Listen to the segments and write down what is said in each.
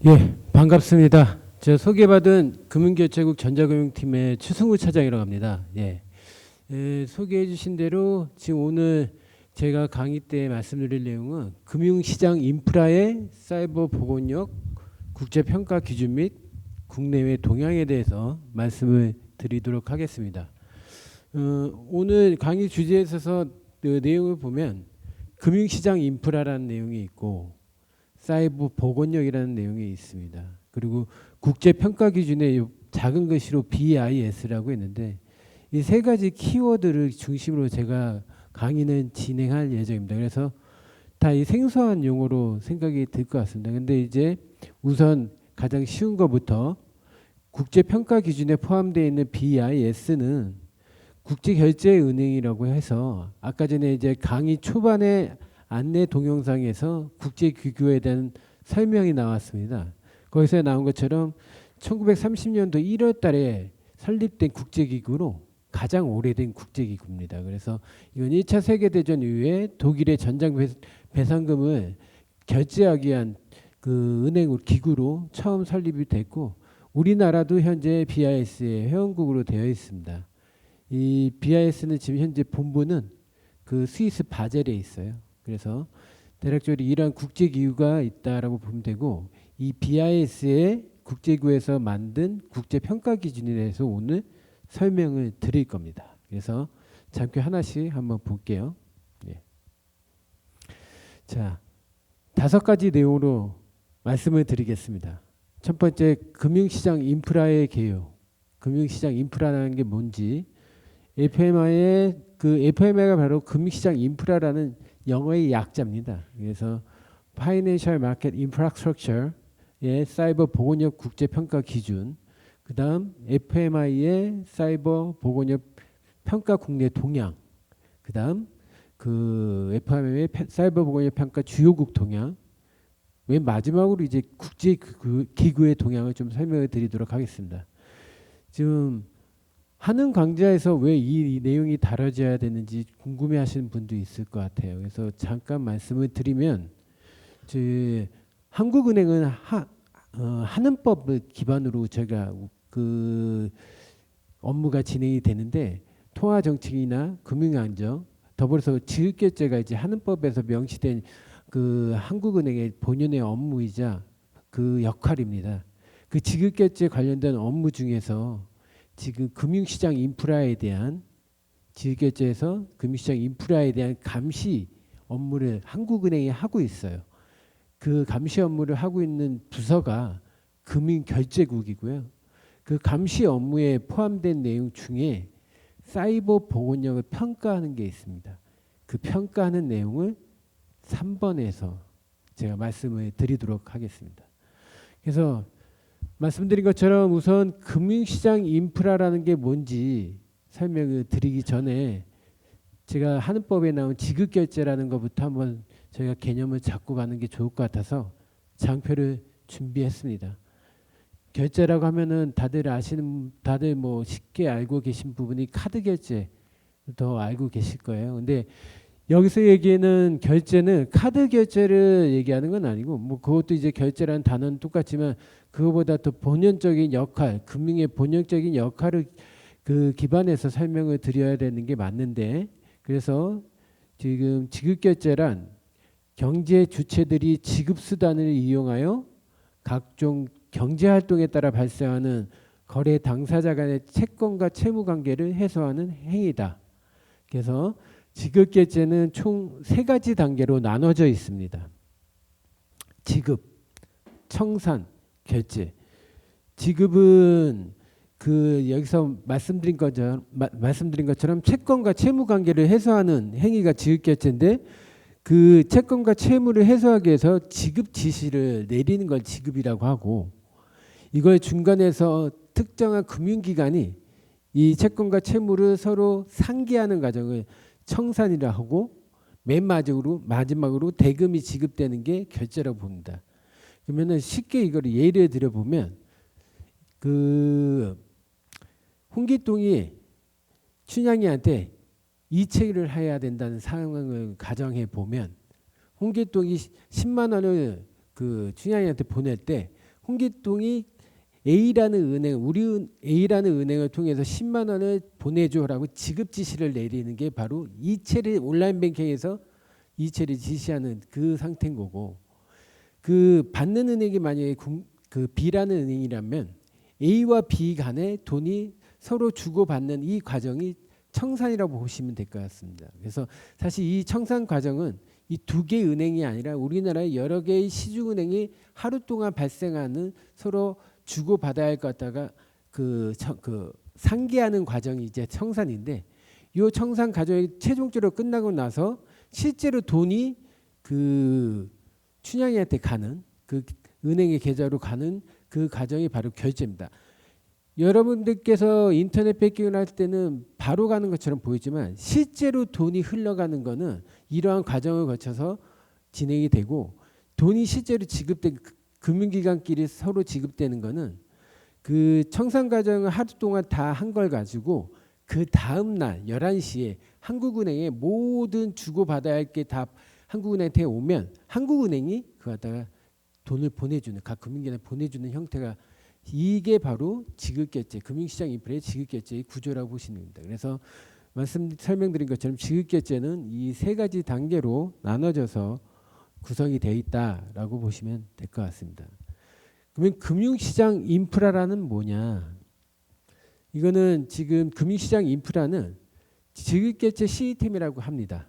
예, 반갑습니다. 저 소개받은 금융결제국 전자금융팀의 최승우 차장이라고 합니다. 소개해 주신 대로 지금 오늘 제가 강의 때 말씀드릴 내용은 금융시장 인프라의 사이버 보건력, 국제평가 기준 및 국내외 동향에 대해서 말씀을 드리도록 하겠습니다. 오늘 강의 주제에 있어서 그 내용을 보면 금융시장 인프라라는 내용이 있고 사이버 보건력이라는 내용이 있습니다. 그리고 국제평가 기준의 작은 글씨로 BIS라고 했는데 이 세 가지 키워드를 중심으로 제가 강의는 진행할 예정입니다. 그래서 다 이 생소한 용어로 생각이 들 것 같습니다. 근데 이제 우선 가장 쉬운 것부터 국제평가 기준에 포함되어 있는 BIS는 국제결제은행이라고 해서 아까 전에 이제 강의 초반에 안내 동영상에서 국제기구에 대한 설명이 나왔습니다. 거기서 나온 것처럼 1930년도 1월 달에 설립된 국제기구로 가장 오래된 국제기구입니다. 그래서 이건 1차 세계대전 이후에 독일의 전장 배상금을 결제하기 위한 그 은행 기구로 처음 설립이 됐고 우리나라도 현재 BIS의 회원국으로 되어 있습니다. 이 BIS는 지금 현재 본부는 그 스위스 바젤에 있어요. 그래서 대략적으로 이러한 국제기구가 있다라고 보면 되고 이 BIS의 국제기구에서 만든 국제평가 기준에 대해서 오늘 설명을 드릴 겁니다. 그래서 잠깐 하나씩 한번 볼게요. 자, 5가지 내용으로 말씀을 드리겠습니다. 첫 번째, 금융시장 인프라의 개요. 금융시장 인프라라는 게 뭔지 FMI가 바로 금융시장 인프라라는 영어의 약자입니다. 그래서 Financial Market Infrastructure의 사이버 보건력 국제평가 기준, 그 다음 FMI의 사이버 보건력 평가 국내 동향, 그 다음 그 FMI의 사이버 보건력 평가 주요국 동향, 맨 마지막으로 이제 국제기구의 동향을 좀 설명해 드리도록 하겠습니다. 지금 하는 강좌에서 왜 이 내용이 다뤄져야 되는지 궁금해하시는 분도 있을 것 같아요. 그래서 잠깐 말씀을 드리면, 한국은행은 하는 법을 기반으로 제가 그 업무가 진행이 되는데 통화정책이나 금융안정, 더불어서 지급결제가 이제 하는 법에서 명시된 그 한국은행의 본연의 업무이자 그 역할입니다. 그 지급결제 관련된 업무 중에서 지금 금융시장 인프라에 대한 지급결제에서 금융시장 인프라에 대한 감시 업무를 한국은행이 하고 있어요. 그 감시 업무를 하고 있는 부서가 금융결제국이고요. 그 감시 업무에 포함된 내용 중에 사이버 보건력을 평가하는 게 있습니다. 그 평가하는 내용을 3번에서 제가 말씀을 드리도록 하겠습니다. 그래서 말씀드린 것처럼 우선 금융시장 인프라라는 게 뭔지 설명을 드리기 전에 제가 하는 법에 나온 지급결제라는 것부터 한번 저희가 개념을 잡고 가는 게 좋을 것 같아서 장표를 준비했습니다. 결제라고 하면은 다들 뭐 쉽게 알고 계신 부분이 카드 결제 더 알고 계실 거예요. 근데 여기서 얘기하는 결제는 카드 결제를 얘기하는 건 아니고 뭐 그것도 이제 결제라는 단어는 똑같지만 그거보다 더 본연적인 역할, 금융의 본연적인 역할을 그 기반해서 설명을 드려야 되는 게 맞는데 그래서 지금 지급결제란 경제 주체들이 지급수단을 이용하여 각종 경제활동에 따라 발생하는 거래 당사자 간의 채권과 채무 관계를 해소하는 행위다. 그래서 지급결제는 총 3가지 단계로 나눠져 있습니다. 지급, 청산, 결제. 지급은 그 여기서 말씀드린 것처럼 채권과 채무 관계를 해소하는 행위가 지급결제인데 그 채권과 채무를 해소하기 위해서 지급 지시를 내리는 걸 지급이라고 하고 이걸 중간에서 특정한 금융기관이 이 채권과 채무를 서로 상기하는 과정을 청산이라 하고 맨 마지막으로 대금이 지급되는 게 결제라고 봅니다. 그러면은 쉽게 이걸 예를 들어 보면 그 홍길동이 춘향이한테 이체를 해야 된다는 상황을 가정해 보면 홍길동이 10만 원을 그 춘향이한테 보낼 때 홍길동이 A라는 은행, A라는 은행을 통해서 10만 원을 보내줘라고 지급 지시를 내리는 게 바로 이체를 온라인 뱅킹에서 이체를 지시하는 그 상태인 거고, 그 받는 은행이 만약에 그 B라는 은행이라면 A와 B 간에 돈이 서로 주고받는 이 과정이 청산이라고 보시면 될 것 같습니다. 그래서 사실 이 청산 과정은 이 두 개의 은행이 아니라 우리나라의 여러 개의 시중은행이 하루 동안 발생하는 서로 주고받아야 할 것 같다가 그 상기하는 과정이 이제 청산인데, 이 청산 과정이 최종적으로 끝나고 나서 실제로 돈이 그 춘향이한테 가는, 그 은행의 계좌로 가는 그 과정이 바로 결제입니다. 여러분들께서 인터넷 뱅킹을 할 때는 바로 가는 것처럼 보이지만 실제로 돈이 흘러가는 거는 이러한 과정을 거쳐서 진행이 되고, 돈이 실제로 지급된 금융기관끼리 서로 지급되는 거는 그 청산 과정을 하루 동안 다 한 걸 가지고 그 다음 날 11시에 한국은행에 모든 주고받아야 할 게 다 한국은행한테 오면 한국은행이 그거 갖다가 돈을 보내주는, 각 금융기관에 보내주는 형태가, 이게 바로 지급결제, 금융시장 인프라의 지급결제의 구조라고 보시면 됩니다. 그래서 설명드린 것처럼 지급결제는 이 세 가지 단계로 나눠져서 구성이 되어 있다라고 보시면 될 것 같습니다. 그러면 금융시장 인프라라는 뭐냐? 이거는 지금 금융시장 인프라는 지급결제 시스템이라고 합니다.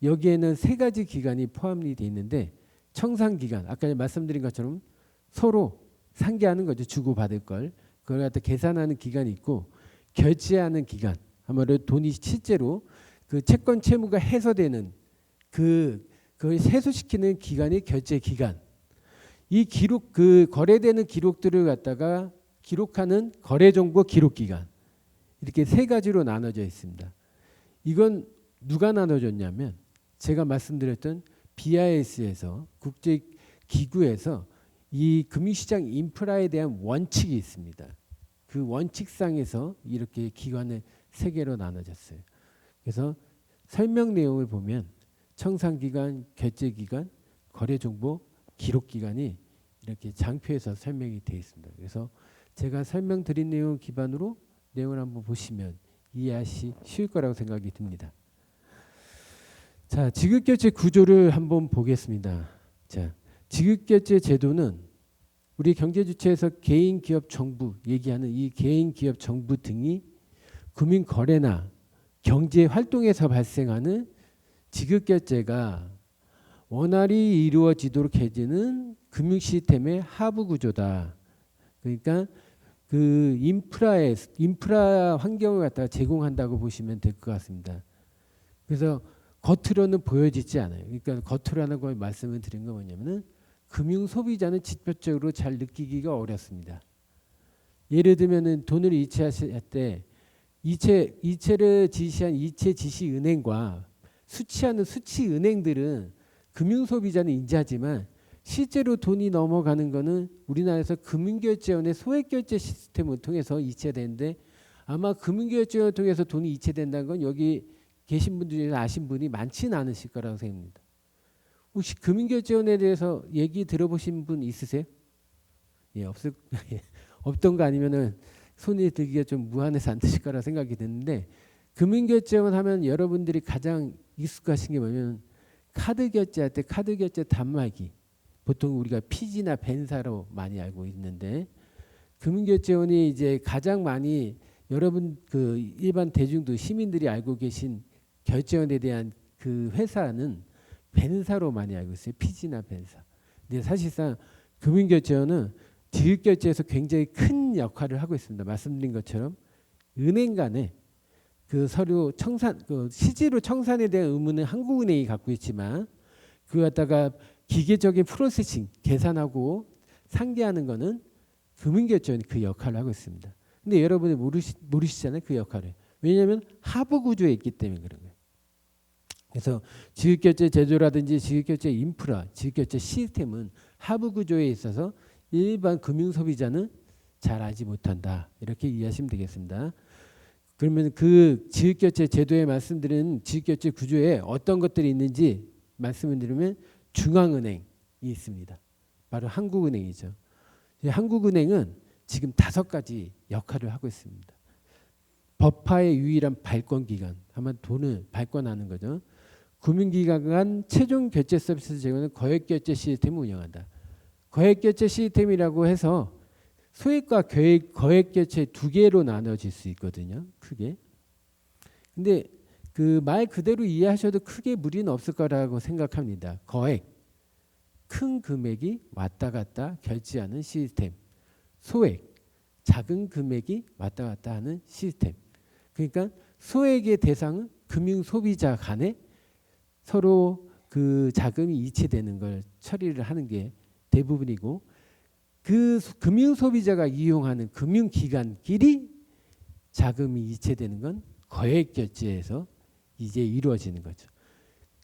여기에는 세 가지 기관이 포함이 되어 있는데, 청산기관, 아까 말씀드린 것처럼 서로 상기하는 거죠. 주고받을 걸. 그걸 갖다 계산하는 기관이 있고, 결제하는 기관, 아무래도 돈이 실제로 그 채권 채무가 해소되는 그걸 해소시키는 기관이 결제 기관. 이 기록, 그 거래되는 기록들을 갖다가 기록하는 거래정보 기록기관. 이렇게 세 가지로 나눠져 있습니다. 이건 누가 나눠졌냐면 제가 말씀드렸던 BIS에서 국제기구에서 이 금융시장 인프라에 대한 원칙이 있습니다. 그 원칙상에서 이렇게 기관을 세 개로 나눠졌어요. 그래서 설명 내용을 보면 청산기관, 결제기관, 거래정보 기록기관이 이렇게 장표에서 설명이 되어 있습니다. 그래서 제가 설명드린 내용 기반으로 내용을 한번 보시면 이해하시 쉬울 거라고 생각이 듭니다. 자, 지급결제 구조를 한번 보겠습니다. 자, 지급결제 제도는 우리 경제주체에서 개인, 기업, 정부 얘기하는 이 개인, 기업, 정부 등이 금융거래나 경제활동에서 발생하는 지급결제가 원활히 이루어지도록 해주는 금융시스템의 하부구조다. 그러니까 그 인프라 환경을 갖다가 제공한다고 보시면 될 것 같습니다. 그래서 겉으로는 보여지지 않아요. 그러니까 겉으로 하는 걸 말씀을 드린 건 뭐냐면은 금융 소비자는 직접적으로 잘 느끼기가 어렵습니다. 예를 들면은 돈을 이체하실 때 이체를 지시한 이체 지시 은행과 수취하는 수취 은행들은 금융 소비자는 인지하지만 실제로 돈이 넘어가는 거는 우리나라에서 금융결제원의 소액결제 시스템을 통해서 이체되는데, 아마 금융결제원을 통해서 돈이 이체된다는 건 여기 계신 분들 중에서 아신 분이 많지는 않으실 거라고 생각합니다. 혹시 금융결제원에 대해서 얘기 들어보신 분 있으세요? 예, 없던 거 아니면은 손이 들기가 좀 무한해서 안 드실 거라 생각이 드는데, 금융결제원 하면 여러분들이 가장 익숙하신 게 뭐냐면 카드 결제할 때 카드 결제 단말기, 보통 우리가 피지나 벤사로 많이 알고 있는데, 금융결제원이 이제 가장 많이 여러분 그 일반 대중도 시민들이 알고 계신 결제원에 대한 그 회사는 벤사로 많이 알고 있어요. 피지나 벤사. 근데 사실상 금융결제원은 지급결제에서 굉장히 큰 역할을 하고 있습니다. 말씀드린 것처럼 은행 간에 그 서류 청산, 그 실제로 청산에 대한 의무는 한국은행이 갖고 있지만 그 갖다가 기계적인 프로세싱, 계산하고 상기하는 거는 금융결제원이 그 역할을 하고 있습니다. 근데 여러분이 모르시잖아요, 그 역할을. 왜냐하면 하부 구조에 있기 때문에 그런 거예요. 그래서 지급결제 제도라든지 지급결제 인프라, 지급결제 시스템은 하부 구조에 있어서 일반 금융 소비자는 잘 알지 못한다. 이렇게 이해하시면 되겠습니다. 그러면 그 지급결제 제도에 말씀드린 지급결제 구조에 어떤 것들이 있는지 말씀을 드리면 중앙은행이 있습니다. 바로 한국은행이죠. 한국은행은 지금 5가지 역할을 하고 있습니다. 법화의 유일한 발권기관, 아마 돈을 발권하는 거죠. 금융기관 간 최종 결제 서비스 제공하는 거액결제 시스템을 운영한다. 거액결제 시스템이라고 해서 소액과 거액결제 2개로 나눠질 수 있거든요. 크게. 근데 그 말 그대로 이해하셔도 크게 무리는 없을 거라고 생각합니다. 거액, 큰 금액이 왔다 갔다 결제하는 시스템. 소액, 작은 금액이 왔다 갔다 하는 시스템. 그러니까 소액의 대상은 금융 소비자 간에 서로 그 자금이 이체되는 걸 처리를 하는 게 대부분이고, 그 금융 소비자가 이용하는 금융기관끼리 자금이 이체되는 건 거액 결제에서 이제 이루어지는 거죠.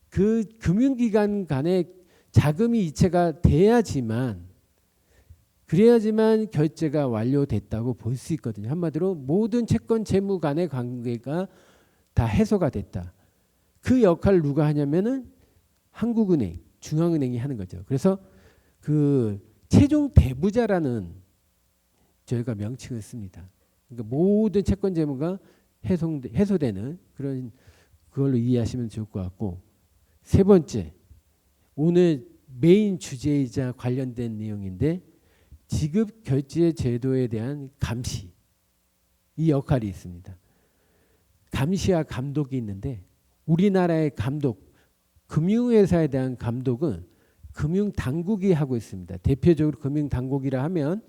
그 금융기관 간에 자금이 이체가 돼야지만, 그래야지만 결제가 완료됐다고 볼 수 있거든요. 한마디로 모든 채권 채무 간의 관계가 다 해소가 됐다. 그 역할을 누가 하냐면은 한국은행, 중앙은행이 하는 거죠. 그래서 그 최종 대부자라는 저희가 명칭을 씁니다. 그러니까 모든 채권 채무가 해소되는 그런 그걸로 이해하시면 좋을 것 같고, 세 번째, 오늘 메인 주제이자 관련된 내용인데 지급 결제 제도에 대한 감시, 이 역할이 있습니다. 감시와 감독이 있는데 우리나라의 감독, 금융회사에 대한 감독은 금융당국이 하고 있습니다. 대표적으로 금융당국이라 하면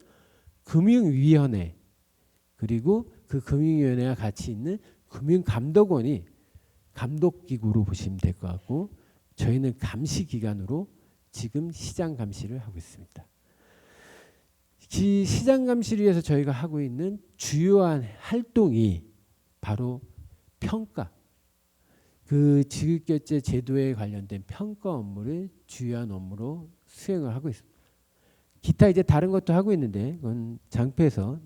금융위원회, 그리고 그 금융위원회와 같이 있는 금융감독원이 감독기구로 보시면 될 것 같고, 저희는 감시기관으로 지금 시장 감시를 하고 있습니다. 이 시장 감시를 위해서 저희가 하고 있는 주요한 활동이 바로 평가, 그 지급결제 제도에 관련된 평가 업무를 주요한 업무로 수행을 하고 있습니다. 기타 이제 다른 것도 하고 있는데 그건 장표에서,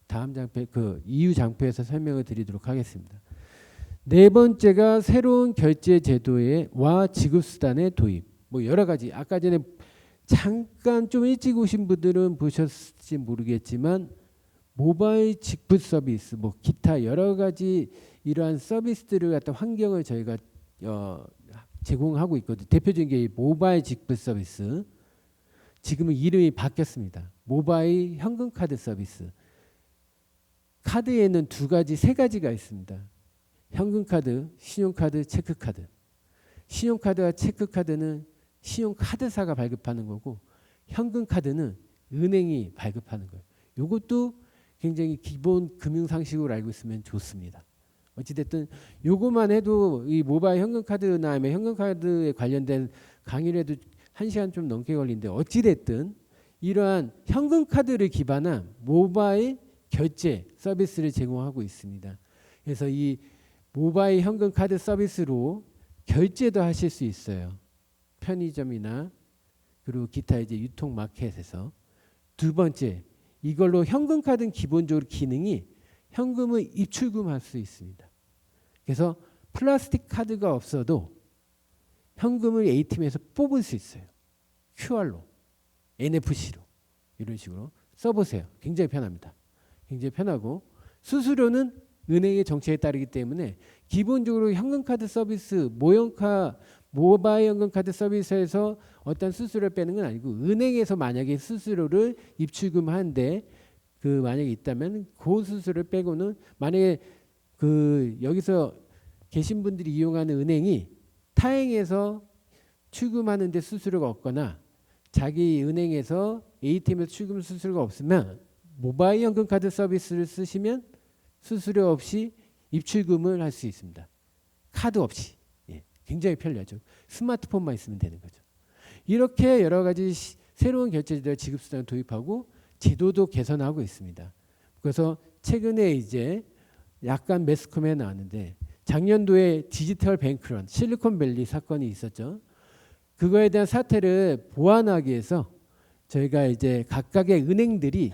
다음 장표, 그 이후 장표에서 설명을 드리도록 하겠습니다. 네 번째가 새로운 결제 제도와 지급수단의 도입. 뭐 여러 가지, 아까 전에 잠깐 좀 일찍 오신 분들은 보셨을지 모르겠지만 모바일 직불 서비스, 뭐 기타 여러 가지 이러한 서비스들을 갖다 환경을 저희가 제공하고 있거든요. 대표적인 게 모바일 직불 서비스. 지금은 이름이 바뀌었습니다. 모바일 현금카드 서비스. 카드에는 2가지, 3가지가 있습니다. 현금카드, 신용카드, 체크카드. 신용카드와 체크카드는 신용카드사가 발급하는 거고, 현금카드는 은행이 발급하는 거예요. 이것도 굉장히 기본 금융상식으로 알고 있으면 좋습니다. 어찌됐든 요거만 해도 이 모바일 현금카드나 아니면 현금카드에 관련된 강의를 해도 1시간 좀 넘게 걸리는데, 어찌됐든 이러한 현금카드를 기반한 모바일 결제 서비스를 제공하고 있습니다. 그래서 이 모바일 현금카드 서비스로 결제도 하실 수 있어요. 편의점이나 그리고 기타 이제 유통마켓에서. 두 번째, 이걸로 현금카드는 기본적으로 기능이 현금을 입출금할 수 있습니다. 그래서 플라스틱 카드가 없어도 현금을 ATM에서 뽑을 수 있어요. QR로, NFC로 이런 식으로 써보세요. 굉장히 편합니다. 굉장히 편하고, 수수료는 은행의 정책에 따르기 때문에 기본적으로 현금카드 서비스, 모바일 현금카드 서비스에서 어떤 수수료를 빼는 건 아니고, 은행에서 만약에 수수료를 입출금하는데 그 만약에 있다면 그 수수료를 빼고는, 만약에 그 여기서 계신 분들이 이용하는 은행이 타행에서 출금하는데 수수료가 없거나 자기 은행에서 ATM에서 출금 수수료가 없으면 모바일 현금카드 서비스를 쓰시면 수수료 없이 입출금을 할 수 있습니다. 카드 없이. 예, 굉장히 편리하죠. 스마트폰만 있으면 되는 거죠. 이렇게 여러 가지 새로운 결제제도 지급수단을 도입하고 제도도 개선하고 있습니다. 그래서 최근에 이제 약간 매스컴에 나왔는데, 작년도에 디지털 뱅크런, 실리콘밸리 사건이 있었죠. 그거에 대한 사태를 보완하기 위해서 저희가 이제 각각의 은행들이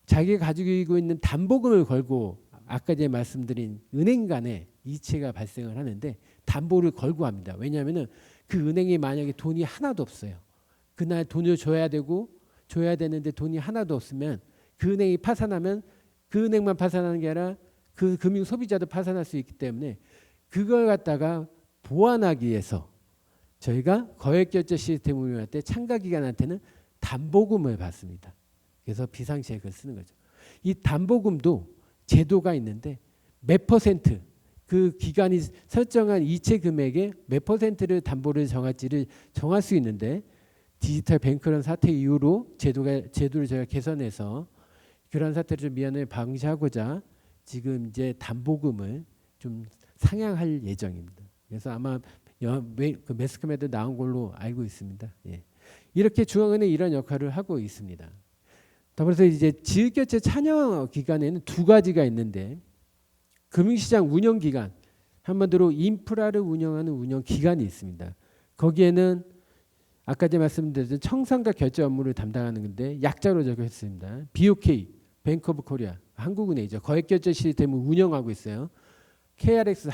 자기가 가지고 있는 담보금을 걸고, 아까 제가 말씀드린 은행 간에 이체가 발생을 하는데 담보를 걸고 합니다. 왜냐하면 그 은행이 만약에 돈이 하나도 없어요. 그날 돈을 줘야 되고 줘야 되는데 돈이 하나도 없으면 그 은행이 파산하면 그 은행만 파산하는 게 아니라 그 금융 소비자도 파산할 수 있기 때문에 그걸 갖다가 보완하기 위해서 저희가 거액결제 시스템을 운영할 때 참가기관한테는 담보금을 받습니다. 그래서 비상시액을 쓰는 거죠. 이 담보금도 제도가 있는데 몇 퍼센트 그 기관이 설정한 이체 금액의 몇 퍼센트를 담보를 정할지를 정할 수 있는데 디지털 뱅크런 사태 이후로 제도를 저희가 개선해서 그런 사태를 좀 미연에 방지하고자 지금 이제 담보금을 좀 상향할 예정입니다. 그래서 아마 그 매스컴에도 나온 걸로 알고 있습니다. 예. 이렇게 중앙은행이 이런 역할을 하고 있습니다. 더불어서 이제 지급결제 참여 기관에는 두 가지가 있는데 금융시장 운영기관, 한마디로 인프라를 운영하는 운영기관이 있습니다. 거기에는 아까 제가 말씀드렸던 청산과 결제 업무를 담당하는 건데 약자로 적용했습니다. BOK, 뱅크 오브 코리아, 한국은행이죠. 거액결제 시스템을 운영하고 있어요. KRX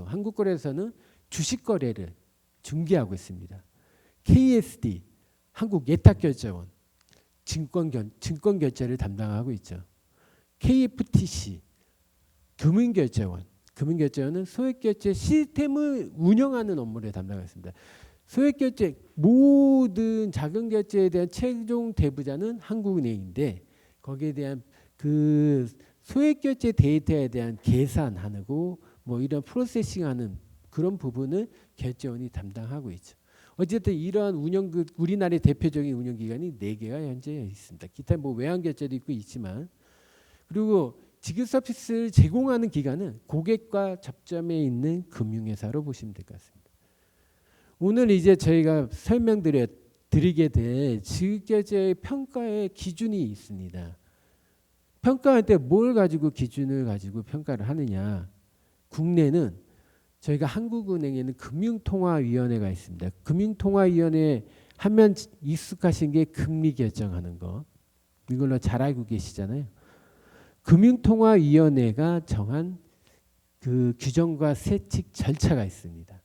한국거래소는 주식거래를 중개하고 있습니다. KSD, 한국예탁결제원, 증권결제를 담당하고 있죠. KFTC, 금융결제원은 소액결제 시스템을 운영하는 업무를 담당하고 있습니다. 소액결제 모든 자금결제에 대한 최종 대부자는 한국은행인데 거기에 대한 그 소액결제 데이터에 대한 계산하고 뭐 이런 프로세싱하는 그런 부분을 결제원이 담당하고 있죠. 어쨌든 이러한 우리나라의 대표적인 운영기관이 4개가 현재 있습니다. 기타 뭐 외환결제도 있고 있지만 그리고 지급 서비스를 제공하는 기관은 고객과 접점에 있는 금융회사로 보시면 될 것 같습니다. 오늘 이제 저희가 설명드리게 될 지급결제의 평가의 기준이 있습니다. 평가할 때 뭘 가지고 기준을 가지고 평가를 하느냐. 국내는 저희가 한국은행에는 금융통화위원회가 있습니다. 금융통화위원회 하면 익숙하신 게 금리 결정하는 거. 이걸로 잘 알고 계시잖아요. 금융통화위원회가 정한 그 규정과 세칙 절차가 있습니다.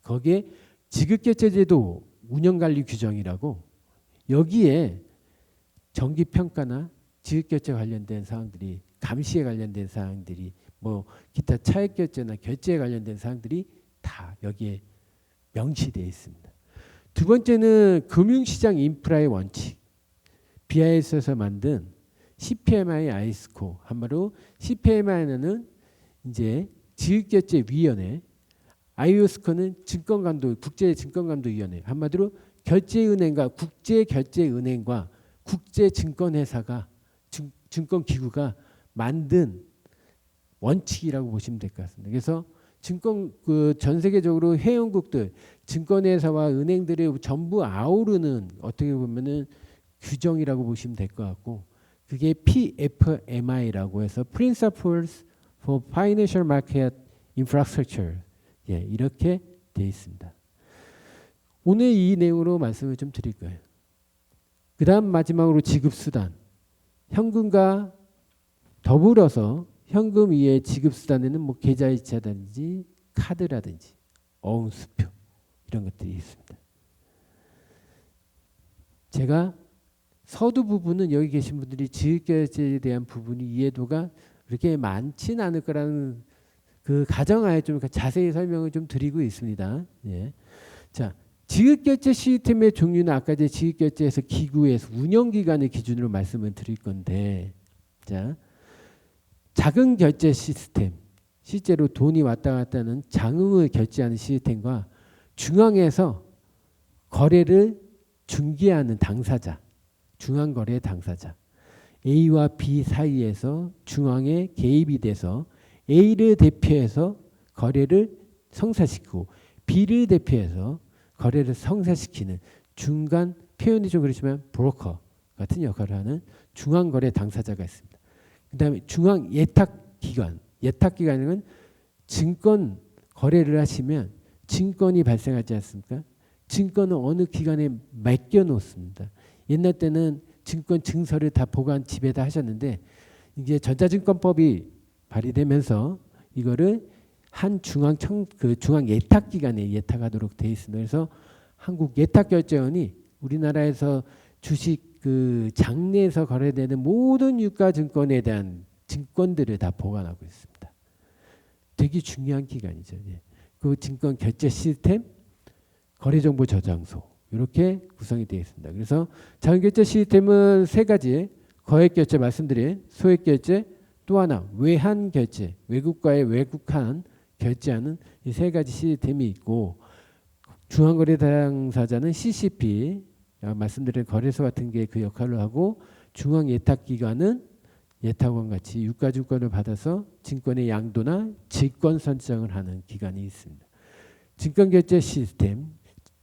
거기에 지급결제제도 운영관리 규정이라고 여기에 정기평가나 지급결제 관련된 사항들이 감시에 관련된 사항들이 뭐 기타 차액결제나 결제에 관련된 사항들이 다 여기에 명시되어 있습니다. 두 번째는 금융시장 인프라의 원칙 BIS에서 만든 CPMI 아이스코 한마디로 CPMI는 이제 지급결제위원회 아이오스코는 국제증권감독위원회 한마디로 결제은행과 국제결제은행과 국제증권회사가 증권기구가 만든 원칙이라고 보시면 될 것 같습니다. 그래서 전 세계적으로 회원국들 증권회사와 은행들의 전부 아우르는 어떻게 보면은 규정이라고 보시면 될 것 같고 그게 PFMI라고 해서 Principles for Financial Market Infrastructure 이렇게 되어 있습니다. 오늘 이 내용으로 말씀을 좀 드릴 거예요. 그 다음 마지막으로 지급수단 현금과 더불어서 현금 이외의 지급수단에는 뭐 계좌이체라든지 카드라든지 어음수표 이런 것들이 있습니다. 제가 서두 부분은 여기 계신 분들이 지급결제에 대한 부분이 이해도가 그렇게 많지는 않을 거라는 그 가정하에 좀 자세히 설명을 좀 드리고 있습니다. 예. 자, 지급결제 시스템의 종류는 아까 이제 지급결제에서 기구에서 운영기관의 기준으로 말씀을 드릴 건데, 자, 작은 결제 시스템, 실제로 돈이 왔다 갔다 하는 장응을 결제하는 시스템과 중앙에서 거래를 중개하는 당사자, 중앙거래 당사자, A와 B 사이에서 중앙에 개입이 돼서 A를 대표해서 거래를 성사시키고 B를 대표해서 거래를 성사시키는 중간 표현이 좀 그렇지만 브로커 같은 역할을 하는 중앙거래 당사자가 있습니다. 그 다음에 중앙예탁기관, 예탁기관은 증권 거래를 하시면 증권이 발생하지 않습니까? 증권은 어느 기관에 맡겨놓습니다. 옛날 때는 증권 증서를 다 보관 집에다 하셨는데 이제 전자증권법이 발의되면서 이거를 한 중앙 예탁기관에 예탁하도록 되어 있습니다. 그래서 한국예탁결제원이 우리나라에서 주식 그 장내에서 거래되는 모든 유가증권에 대한 증권들을 다 보관하고 있습니다. 되게 중요한 기관이죠. 예. 그 증권 결제 시스템, 거래정보 저장소 이렇게 구성이 되어 있습니다. 그래서 자금결제 시스템은 세 가지, 거액결제 말씀드린 소액결제, 또 하나 외환결제, 외국과의 외국한 결제하는 이 세 가지 시스템이 있고, 중앙거래 당사자는 CCP 말씀드린 거래소 같은 게 그 역할을 하고, 중앙예탁기관은 예탁원 같이 유가증권을 받아서 증권의 양도나 직권 선정을 하는 기관이 있습니다. 증권결제 시스템,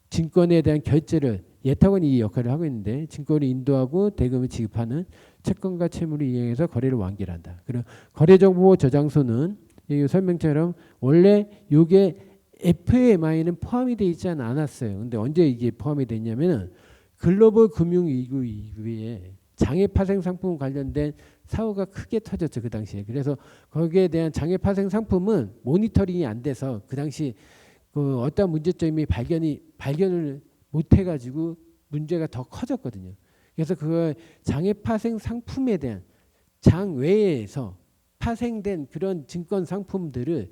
증권에 대한 결제를 예탁원이 이 역할을 하고 있는데, 증권을 인도하고 대금을 지급하는 채권과 채무를 이용해서 거래를 완결한다. 그리고 거래정보 저장소는 이 설명처럼 원래 이게 FMI는 포함이 되어 있지 않았어요. 근데 언제 이게 포함이 됐냐면은 글로벌 금융위기 이후에 장애 파생 상품 관련된 사고가 크게 터졌죠, 그 당시에. 그래서 거기에 대한 장애 파생 상품은 모니터링이 안 돼서 그 당시 그 어떤 문제점이 발견을 못 해가지고 문제가 더 커졌거든요. 그래서 그 장애 파생 상품에 대한 장 외에서 파생된 그런 증권 상품들을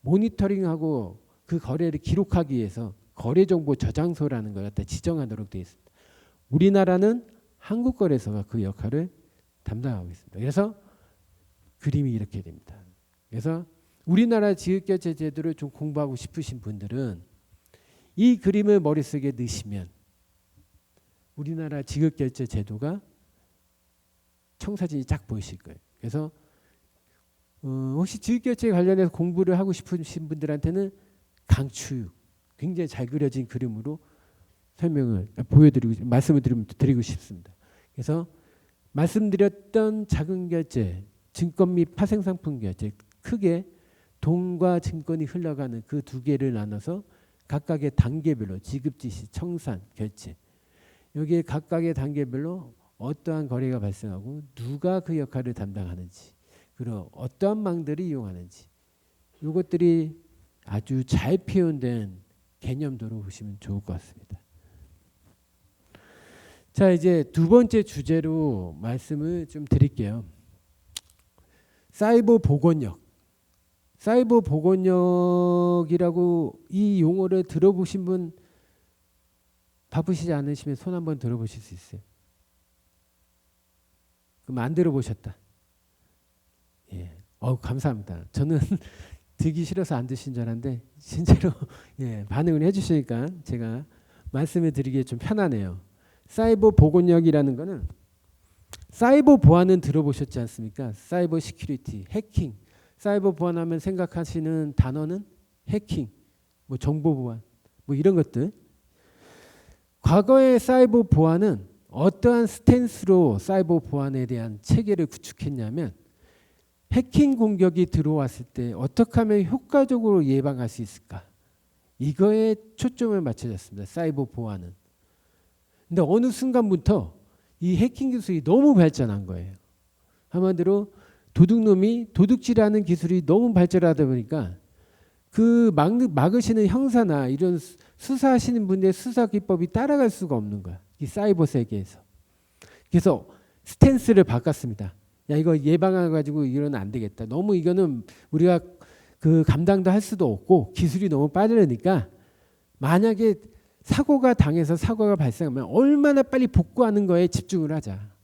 모니터링하고 그 거래를 기록하기 위해서 거래정보 저장소라는 걸 갖다 지정하도록 되어 있습니다. 우리나라는 한국거래소가 그 역할을 담당하고 있습니다. 그래서 그림이 이렇게 됩니다. 그래서 우리나라 지급결제 제도를 좀 공부하고 싶으신 분들은 이 그림을 머릿속에 넣으시면 우리나라 지급결제 제도가 청사진이 쫙 보이실 거예요. 그래서 혹시 지급결제 관련해서 공부를 하고 싶으신 분들한테는 강추, 굉장히 잘 그려진 그림으로 설명을 말씀을 드리고 싶습니다. 그래서 말씀드렸던 자금결제, 증권 및 파생상품 결제, 크게 돈과 증권이 흘러가는 그 두 개를 나눠서 각각의 단계별로 지급 지시, 청산, 결제, 여기에 각각의 단계별로 어떠한 거래가 발생하고 누가 그 역할을 담당하는지, 그리고 어떠한 망들이 이용하는지, 이것들이 아주 잘 표현된 개념도로 보시면 좋을 것 같습니다. 자, 이제 두 번째 주제로 말씀을 좀 드릴게요. 사이버 보건력. 사이버 보건력이라고 이 용어를 들어보신 분 바쁘시지 않으시면 손 한번 들어보실 수 있어요. 그럼 안 들어보셨다. 예. 감사합니다. 저는 듣기 싫어서 안 드신 줄 알았는데 진짜로 예, 반응을 해주시니까 제가 말씀을 드리기에 좀 편하네요. 사이버 보건력이라는 거는 사이버 보안은 들어보셨지 않습니까? 사이버 시큐리티, 해킹. 사이버 보안하면 생각하시는 단어는 해킹, 뭐 정보 보안, 뭐 이런 것들. 과거의 사이버 보안은 어떠한 스탠스로 사이버 보안에 대한 체계를 구축했냐면, 해킹 공격이 들어왔을 때 어떻게 하면 효과적으로 예방할 수 있을까? 이거에 초점을 맞춰졌습니다. 사이버 보안은. 근데 어느 순간부터 이 해킹 기술이 너무 발전한 거예요. 한마디로 도둑놈이 도둑질하는 기술이 너무 발전하다 보니까 그 막으시는 형사나 이런 수사하시는 분의 수사 기법이 따라갈 수가 없는 거야. 이 사이버 세계에서. 그래서 스탠스를 바꿨습니다. 야, 이거 예방해가지고 이러면 안 되겠다. 너무 이거는 우리가 그 감당도 할 수도 없고 기술이 너무 빠르니까 만약에 사고가 당해서 사고가 발생하면 얼마나 빨리 복구하는 거에 집중을 하자.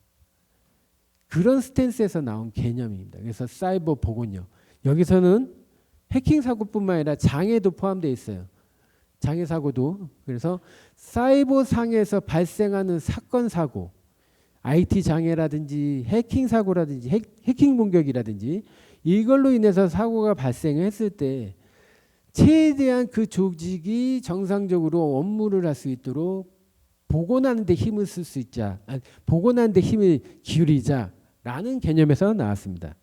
그런 스탠스에서 나온 개념입니다. 그래서 사이버 보건력. 여기서는 해킹 사고뿐만 아니라 장애도 포함되어 있어요. 장애 사고도. 그래서 사이버 상에서 발생하는 사건 사고, IT 장애라든지 해킹 사고라든지 해킹 공격이라든지 이걸로 인해서 사고가 발생했을 때 최대한 그 조직이 정상적으로 업무를 할 수 있도록 복원하는 데 힘을 쓸 수 있자, 복원하는 데 힘을 기울이자라는 개념에서 나왔습니다.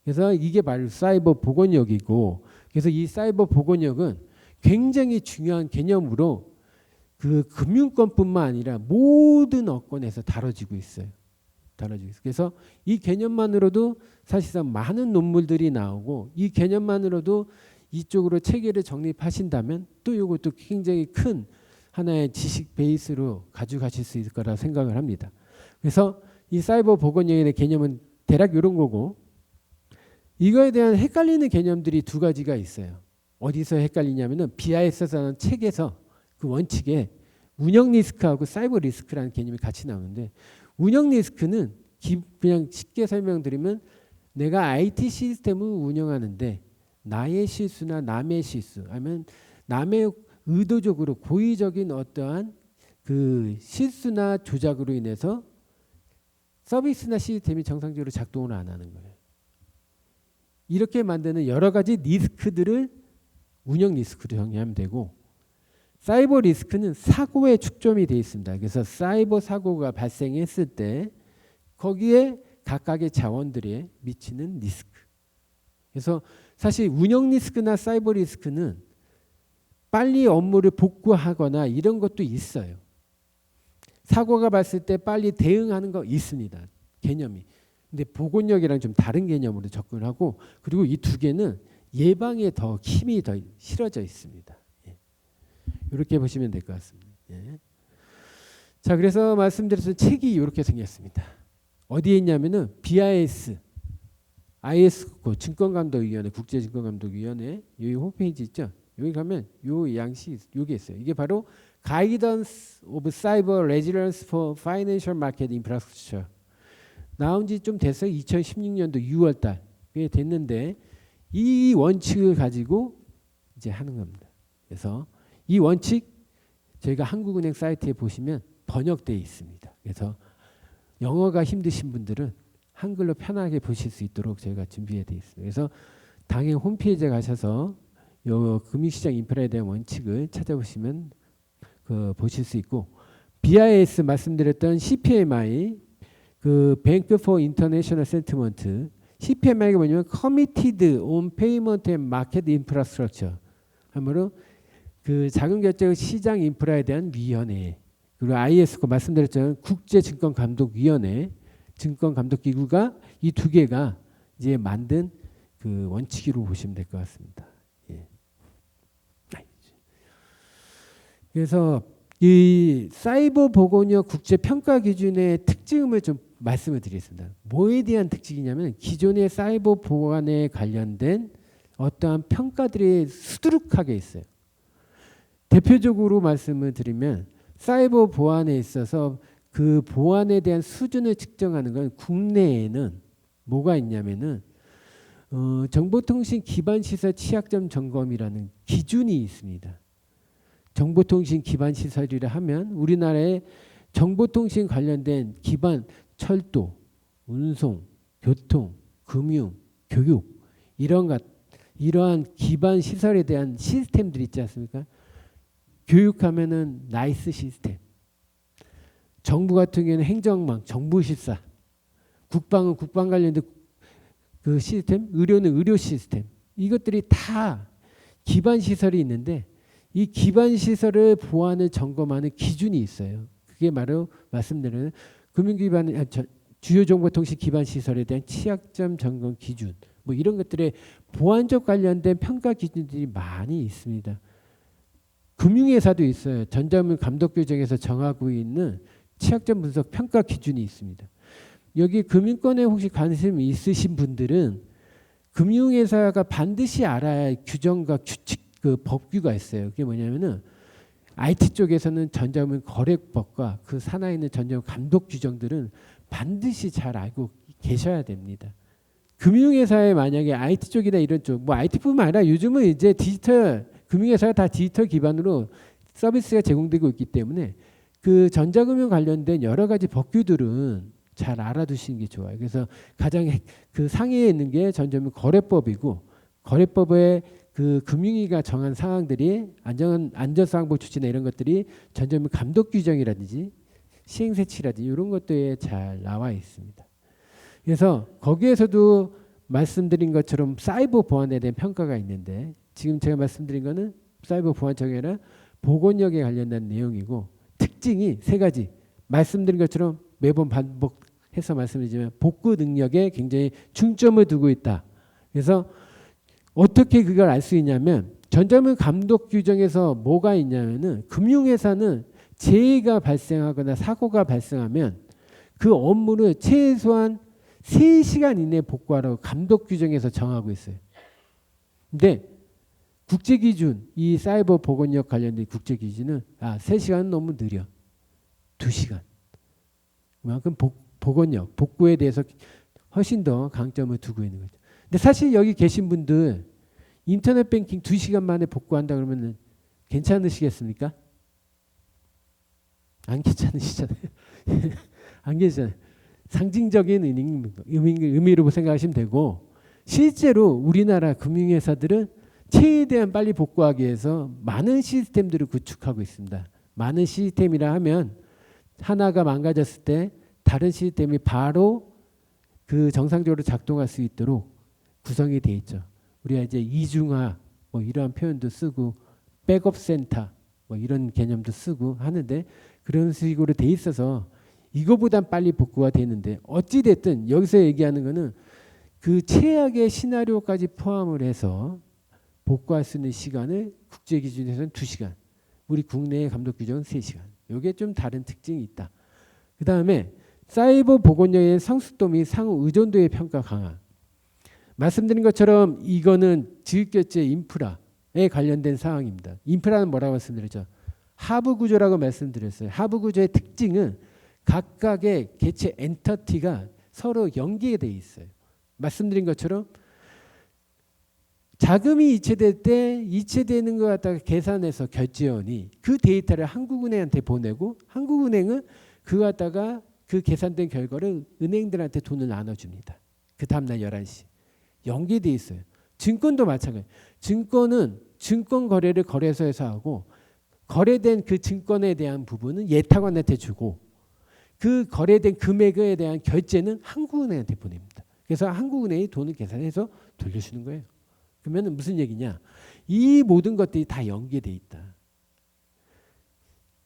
그래서 이게 바로 사이버 복원력이고, 그래서 이 사이버 복원력은 굉장히 중요한 개념으로 그 금융권뿐만 아니라 모든 업권에서 다뤄지고 있어요. 그래서 이 개념만으로도 사실상 많은 논문들이 나오고, 이 개념만으로도 이쪽으로 체계를 정립하신다면 또 이것도 굉장히 큰 하나의 지식 베이스로 가져가실 수 있을 거라 생각을 합니다. 그래서 이 사이버 보건력에 대한 개념은 대략 이런 거고, 이거에 대한 헷갈리는 개념들이 두 가지가 있어요. 어디서 헷갈리냐면은 BIS라는 책에서 그 원칙에 운영 리스크하고 사이버 리스크라는 개념이 같이 나오는데, 운영 리스크는 그냥 쉽게 설명드리면 내가 IT 시스템을 운영하는데 나의 실수나 남의 실수 아니면 남의 의도적으로 고의적인 어떠한 그 실수나 조작으로 인해서 서비스나 시스템이 정상적으로 작동을 안 하는 거예요. 이렇게 만드는 여러 가지 리스크들을 운영 리스크로 정의하면 되고, 사이버 리스크는 사고에 축점이 되어 있습니다. 그래서 사이버 사고가 발생했을 때 거기에 각각의 자원들이 미치는 리스크. 그래서 사실 운영 리스크나 사이버 리스크는 빨리 업무를 복구하거나 이런 것도 있어요. 사고가 발생했을 때 빨리 대응하는 거 있습니다. 개념이. 근데 보건력이랑 좀 다른 개념으로 접근하고, 그리고 이 두 개는 예방에 더 힘이 더 실어져 있습니다. 예. 이렇게 보시면 될 것 같습니다. 예. 자, 그래서 말씀드렸던 책이 이렇게 생겼습니다. 어디에 있냐면은 BIS, 증권감독위원회, 국제증권감독위원회 여기 홈페이지 있죠. 여기 가면 요 양식 요게 있어요. 이게 바로 Guidance of Cyber Resilience for Financial Market Infrastructure. 나온 지 좀 됐어요. 2016년도 6월 달에 됐는데, 이 원칙을 가지고 이제 하는 겁니다. 그래서 이 원칙 저희가 한국은행 사이트에 보시면 번역되어 있습니다. 그래서 영어가 힘드신 분들은 한글로 편하게 보실 수 있도록 저희가 준비해 되어 있습니다. 그래서 당연 홈페이지에 가셔서 요 금융시장 인프라에 대한 원칙을 찾아보시면 그 보실 수 있고, BIS 말씀드렸던 CPMI, 그 Bank for International Settlement, CPMI가 뭐냐면 Committed on Payment and Market Infrastructure, 하므로 그 자금결제 시장 인프라에 대한 위원회, 그리고 IS고 말씀드렸잖아요. 국제증권감독위원회, 증권감독기구가 이 두 개가 이제 만든 그 원칙으로 보시면 될 것 같습니다. 예. 그래서 이 사이버 보건력 국제 평가 기준의 특징을 좀 말씀을 드리겠습니다. 뭐에 대한 특징이냐면 기존의 사이버 보안에 관련된 어떠한 평가들이 수두룩하게 있어요. 대표적으로 말씀을 드리면 사이버 보안에 있어서 그 보안에 대한 수준을 측정하는 건 국내에는 뭐가 있냐면은 정보통신 기반시설 취약점 점검이라는 기준이 있습니다. 정보통신 기반시설이라 하면 우리나라의 정보통신 관련된 기반 철도, 운송, 교통, 금융, 교육 이러한 기반 시설에 대한 시스템들이 있지 않습니까? 교육하면은 나이스 시스템, 정부 같은 경우는 행정망, 정부실사, 국방은 국방 관련된 그 시스템, 의료는 의료 시스템, 이것들이 다 기반 시설이 있는데 이 기반 시설의 보안을 점검하는 기준이 있어요. 그게 바로 말씀드리는 금융기반 주요 정보통신 기반 시설에 대한 취약점 점검 기준, 뭐 이런 것들의 보안적 관련된 평가 기준들이 많이 있습니다. 금융회사도 있어요. 전자문 감독 규정에서 정하고 있는 취약점 분석 평가 기준이 있습니다. 여기 금융권에 혹시 관심이 있으신 분들은 금융회사가 반드시 알아야 할 규정과 규칙, 그 법규가 있어요. 그게 뭐냐면은 IT 쪽에서는 전자문 거래법과 그 산하에 있는 전자문 감독 규정들은 반드시 잘 알고 계셔야 됩니다. 금융회사에 만약에 IT 쪽이나 이런 쪽, 뭐 IT뿐만 아니라 요즘은 이제 디지털 금융회사가 다 디지털 기반으로 서비스가 제공되고 있기 때문에 그 전자금융 관련된 여러 가지 법규들은 잘 알아두시는 게 좋아요. 그래서 가장 그 상위에 있는 게 전자금융 거래법이고, 거래법에 그 금융위가 정한 사항들이 안전사항복 조치나 이런 것들이 전자금융 감독 규정이라든지 시행세치라든지 이런 것들에 잘 나와 있습니다. 그래서 거기에서도 말씀드린 것처럼 사이버 보안에 대한 평가가 있는데, 지금 제가 말씀드린 거는 사이버 보안청이 아니라 보건력에 관련된 내용이고, 특징이 세 가지. 말씀드린 것처럼 매번 반복해서 말씀드리지만 복구 능력에 굉장히 중점을 두고 있다. 그래서 어떻게 그걸 알 수 있냐면 전자문 감독 규정에서 뭐가 있냐면은 금융회사는 재해가 발생하거나 사고가 발생하면 그 업무를 최소한 3시간 이내에 복구하라고 감독 규정에서 정하고 있어요. 근데 국제 기준, 이 사이버 보건력 관련된 국제 기준은 3시간은 너무 느려. 2시간. 그만큼 보건력, 복구에 대해서 훨씬 더 강점을 두고 있는 거죠. 근데 사실 여기 계신 분들 인터넷 뱅킹 2시간 만에 복구한다 그러면 괜찮으시겠습니까? 안 괜찮으시잖아요. 안 괜찮아요. 상징적인 의미로 생각하시면 되고, 실제로 우리나라 금융회사들은 최대한 빨리 복구하기 위해서 많은 시스템들을 구축하고 있습니다. 많은 시스템이라 하면 하나가 망가졌을 때 다른 시스템이 바로 그 정상적으로 작동할 수 있도록 구성이 돼 있죠. 우리가 이제 이중화 뭐 이러한 표현도 쓰고 백업 센터 뭐 이런 개념도 쓰고 하는데, 그런 식으로 돼 있어서 이거보단 빨리 복구가 되는데, 어찌 됐든 여기서 얘기하는 거는 그 최악의 시나리오까지 포함을 해서 복구할 수 있는 시간을 국제 기준에서는 2시간, 우리 국내의 감독 규정은 3시간. 이게 좀 다른 특징이 있다. 그 다음에 사이버 보건력의 성숙도 및 상호 의존도의 평가 강화. 말씀드린 것처럼 이거는 지급결제 인프라에 관련된 사항입니다. 인프라는 뭐라고 말씀드렸죠? 하부 구조라고 말씀드렸어요. 하부 구조의 특징은 각각의 개체 엔터티가 서로 연계되어 있어요. 말씀드린 것처럼 자금이 이체될 때 이체되는 것 갖다가 계산해서 결제원이 그 데이터를 한국은행한테 보내고, 한국은행은 그거 갖다가 그 계산된 결과를 은행들한테 돈을 나눠줍니다. 그 다음날 11시. 연계되어 있어요. 증권도 마찬가지예요. 증권은 증권 거래를 거래소에서 하고, 거래된 그 증권에 대한 부분은 예탁원한테 주고, 그 거래된 금액에 대한 결제는 한국은행한테 보냅니다. 그래서 한국은행이 돈을 계산해서 돌려주는 거예요. 그러면 무슨 얘기냐? 이 모든 것들이 다 연계되어 있다.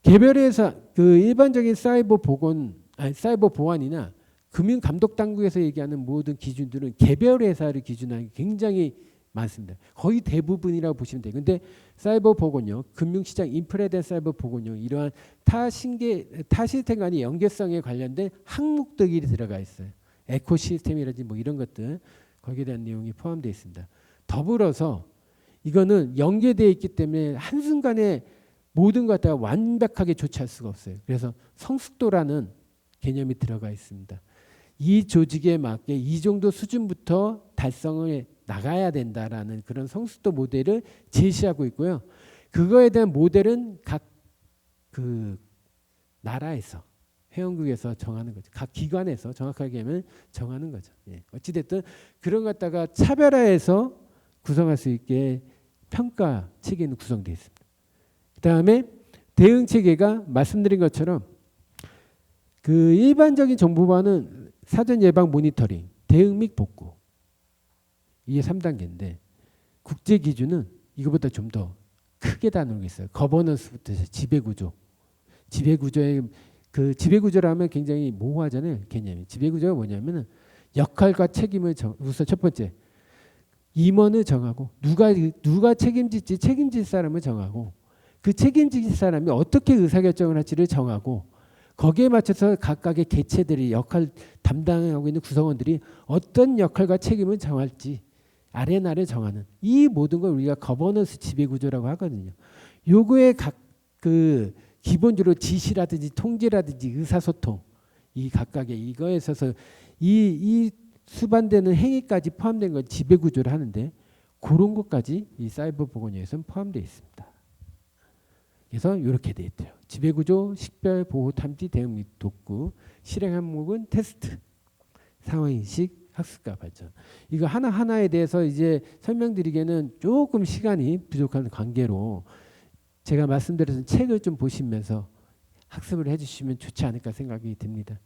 개별회사, 그 일반적인 사이버 보안이나 금융 감독 당국에서 얘기하는 모든 기준들은 개별 회사를 기준하는 게 굉장히 많습니다. 거의 대부분이라고 보시면 돼요. 근데 사이버 보건력, 금융시장 인프라에 대한 사이버 보건력, 이러한 타 시스템 간의 연계성에 관련된 항목들이 들어가 있어요. 에코시스템이라든지 뭐 이런 것들, 거기에 대한 내용이 포함되어 있습니다. 더불어서 이거는 연계되어 있기 때문에 한순간에 모든 것 다 완벽하게 조치할 수가 없어요. 그래서 성숙도라는 개념이 들어가 있습니다. 이 조직에 맞게 이 정도 수준부터 달성을 나가야 된다라는 그런 성숙도 모델을 제시하고 있고요. 그거에 대한 모델은 각 그 나라에서, 회원국에서 정하는 거죠. 각 기관에서 정확하게 하면 정하는 거죠. 예. 어찌됐든 그런 것 갖다가 차별화해서 구성할 수 있게 평가 체계는 구성되어 있습니다. 그 다음에 대응 체계가 말씀드린 것처럼 그 일반적인 정보반은 사전 예방 모니터링, 대응 및 복구, 이게 3단계인데 국제 기준은 이거보다 좀 더 크게 나누는 게 있어요. 거버넌스부터 지배구조. 지배구조의 그 지배구조라면 굉장히 모호하잖아요. 개념이. 지배구조가 뭐냐면은 역할과 책임을 우선 첫 번째 임원을 정하고 누가 책임질지 책임질 사람을 정하고, 그 책임질 사람이 어떻게 의사결정을 할지를 정하고, 거기에 맞춰서 각각의 개체들이 역할 담당하고 있는 구성원들이 어떤 역할과 책임을 정할지 아레나를 정하는, 이 모든 걸 우리가 거버넌스 지배구조라고 하거든요. 요거에 각 그 기본적으로 지시라든지 통제라든지 의사소통, 이 각각의 이거에 있어서 이 수반되는 행위까지 포함된 걸 지배구조를 하는데, 그런 것까지 이 사이버 보건력에서는 포함되어 있습니다. 그래서 이렇게 되어 있대요. 지배구조, 식별, 보호, 탐지, 대응 및 독구, 실행 항목은 테스트, 상황인식, 학습과 발전. 이거 하나하나에 대해서 이제 설명드리기에는 조금 시간이 부족한 관계로 제가 말씀드린 책을 좀 보시면서 학습을 해주시면 좋지 않을까 생각이 듭니다.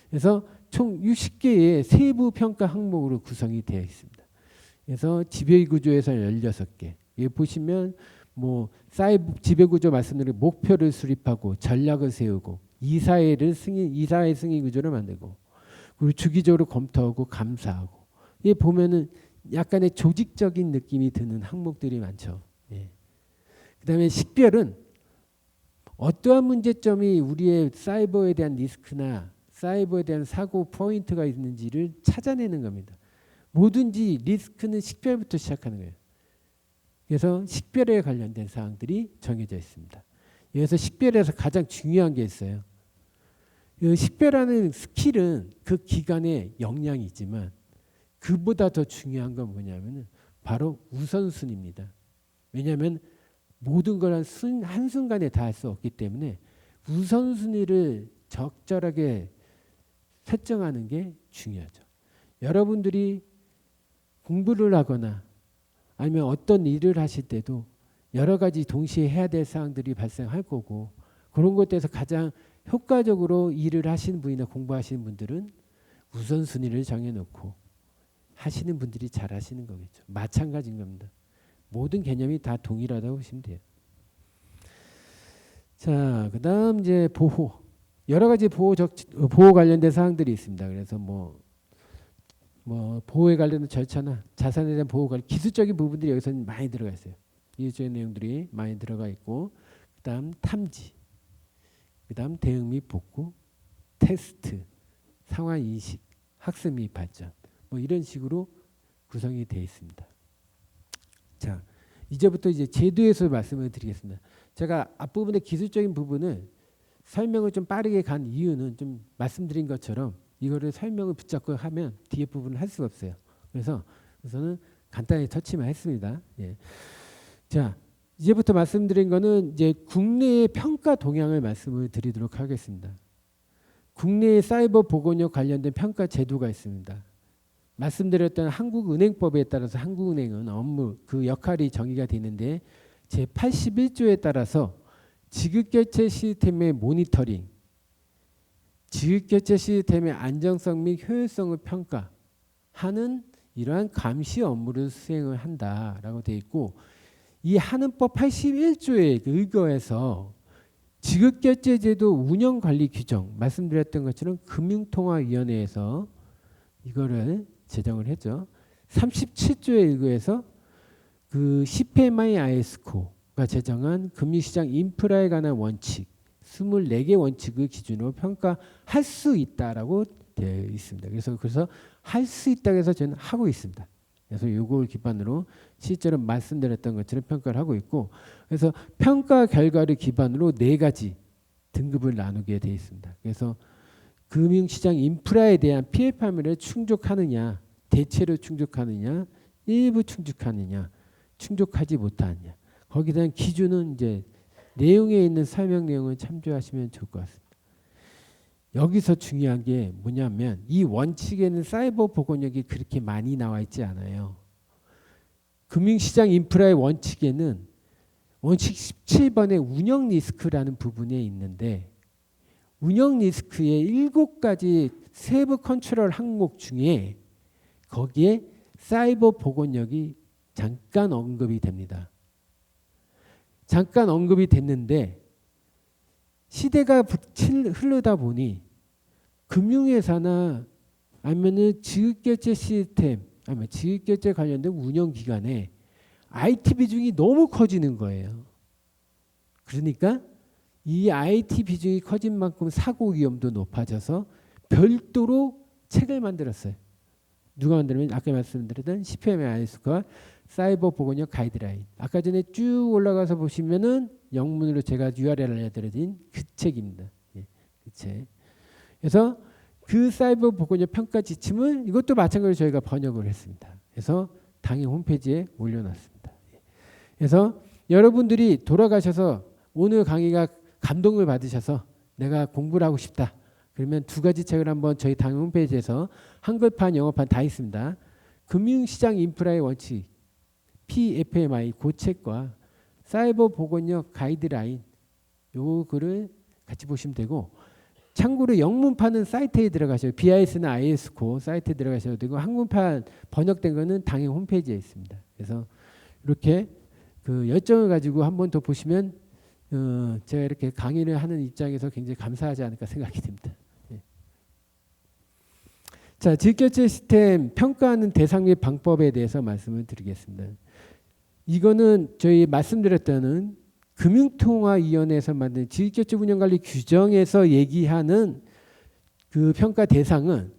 그래서 총 60개의 세부 평가 항목으로 구성이 되어 있습니다. 그래서 지배구조에서 16개. 여기 보시면 뭐 사이버 지배구조 말씀드린 목표를 수립하고 전략을 세우고 이사회 승인 구조를 만들고, 그리고 주기적으로 검토하고 감사하고, 이 보면은 약간의 조직적인 느낌이 드는 항목들이 많죠. 예. 그다음에 식별은 어떠한 문제점이 우리의 사이버에 대한 리스크나 사이버에 대한 사고 포인트가 있는지를 찾아내는 겁니다. 뭐든지 리스크는 식별부터 시작하는 거예요. 그래서 식별에 관련된 사항들이 정해져 있습니다. 여기서 식별에서 가장 중요한 게 있어요. 그 식별하는 스킬은 그 기간의 역량이 있지만 그보다 더 중요한 건 뭐냐면 바로 우선순위입니다. 왜냐하면 모든 걸 한순간에 다 할 수 없기 때문에 우선순위를 적절하게 설정하는 게 중요하죠. 여러분들이 공부를 하거나 아니면 어떤 일을 하실 때도 여러 가지 동시에 해야 될 사항들이 발생할 거고 그런 것에서 가장 효과적으로 일을 하시는 분이나 공부하시는 분들은 우선순위를 정해놓고 하시는 분들이 잘 하시는 거겠죠. 마찬가지인 겁니다. 모든 개념이 다 동일하다고 보시면 돼요. 자, 그다음 이제 보호. 여러 가지 보호 관련된 사항들이 있습니다. 그래서 뭐 보호에 관련된 절차나 자산에 대한 보호 관련 기술적인 부분들이 여기서는 많이 들어가 있어요. 기술적인 내용들이 많이 들어가 있고 그다음 탐지, 그다음 대응 및 복구, 테스트, 상황 인식, 학습 및 발전 뭐 이런 식으로 구성이 되어 있습니다. 자, 이제부터 이제 제도에서 말씀을 드리겠습니다. 제가 앞부분의 기술적인 부분을 설명을 좀 빠르게 간 이유는 좀 말씀드린 것처럼 이거를 설명을 붙잡고 하면 뒤에 부분을 할 수가 없어요. 그래서 우선은 간단히 터치만 했습니다. 예. 자, 이제부터 말씀드린 거는 이제 국내의 평가 동향을 말씀을 드리도록 하겠습니다. 국내의 사이버 보건력 관련된 평가 제도가 있습니다. 말씀드렸던 한국은행법에 따라서 한국은행은 업무 그 역할이 정의가 되는데 제81조에 따라서 지급결제 시스템의 모니터링, 지급결제 시스템의 안정성 및 효율성을 평가하는 이러한 감시 업무를 수행을 한다라고 되어 있고 이 한은법 81조에 의거해서 지급결제제도 운영관리 규정 말씀드렸던 것처럼 금융통화위원회에서 이거를 제정을 했죠. 37조에 의거해서 그 CPMI IS코가 제정한 금융시장 인프라에 관한 원칙 24개 원칙을 기준으로 평가할 수 있다라고 되어 있습니다. 그래서 할 수 있다고 해서 저는 하고 있습니다. 그래서 이걸 기반으로 실제로 말씀드렸던 것처럼 평가를 하고 있고 그래서 평가 결과를 기반으로 4가지 등급을 나누게 되어 있습니다. 그래서 금융시장 인프라에 대한 피해 파멸을 충족하느냐, 대체로 충족하느냐, 일부 충족하느냐, 충족하지 못하느냐. 거기에 대한 기준은 이제 내용에 있는 설명 내용을 참조하시면 좋을 것 같습니다. 여기서 중요한 게 뭐냐면 이 원칙에는 사이버 보건력이 그렇게 많이 나와 있지 않아요. 금융시장 인프라의 원칙에는 원칙 17번의 운영 리스크라는 부분에 있는데 운영 리스크의 7가지 세부 컨트롤 항목 중에 거기에 사이버 보건력이 잠깐 언급이 됩니다. 잠깐 언급이 됐는데 시대가 흐르다 보니 금융회사나 아니면은 지급결제 시스템 아니면 지급결제 관련된 운영기관에 IT 비중이 너무 커지는 거예요. 그러니까 이 IT 비중이 커진 만큼 사고 위험도 높아져서 별도로 책을 만들었어요. 누가 만들면 아까 말씀드렸던 CPMI IS코와 사이버 보건력 가이드라인. 아까 전에 쭉 올라가서 보시면은 영문으로 제가 URL을 알려드린 그 책입니다. 예, 그 책. 그래서 그 사이버 보건력 평가 지침을 이것도 마찬가지로 저희가 번역을 했습니다. 그래서 당일 홈페이지에 올려놨습니다. 그래서 여러분들이 돌아가셔서 오늘 강의가 감동을 받으셔서 내가 공부를 하고 싶다. 그러면 2가지 책을 한번 저희 당일 홈페이지에서 한글판, 영어판 다 있습니다. 금융시장 인프라의 원칙, PFMI 그 책과 사이버 보건력 가이드라인 요 글을 같이 보시면 되고 참고로 영문판은 사이트에 들어가셔요. BIS나 IS코 사이트에 들어가셔도 되고 한문판 번역된 거는 당일 홈페이지에 있습니다. 그래서 이렇게 그 열정을 가지고 한 번 더 보시면 제가 이렇게 강의를 하는 입장에서 굉장히 감사하지 않을까 생각이 듭니다. 예. 자, 지급결제 시스템 평가하는 대상 및 방법에 대해서 말씀을 드리겠습니다. 이거는 저희 말씀드렸던 금융통화위원회에서 만든 지급결제 운영관리 규정에서 얘기하는 그 평가 대상은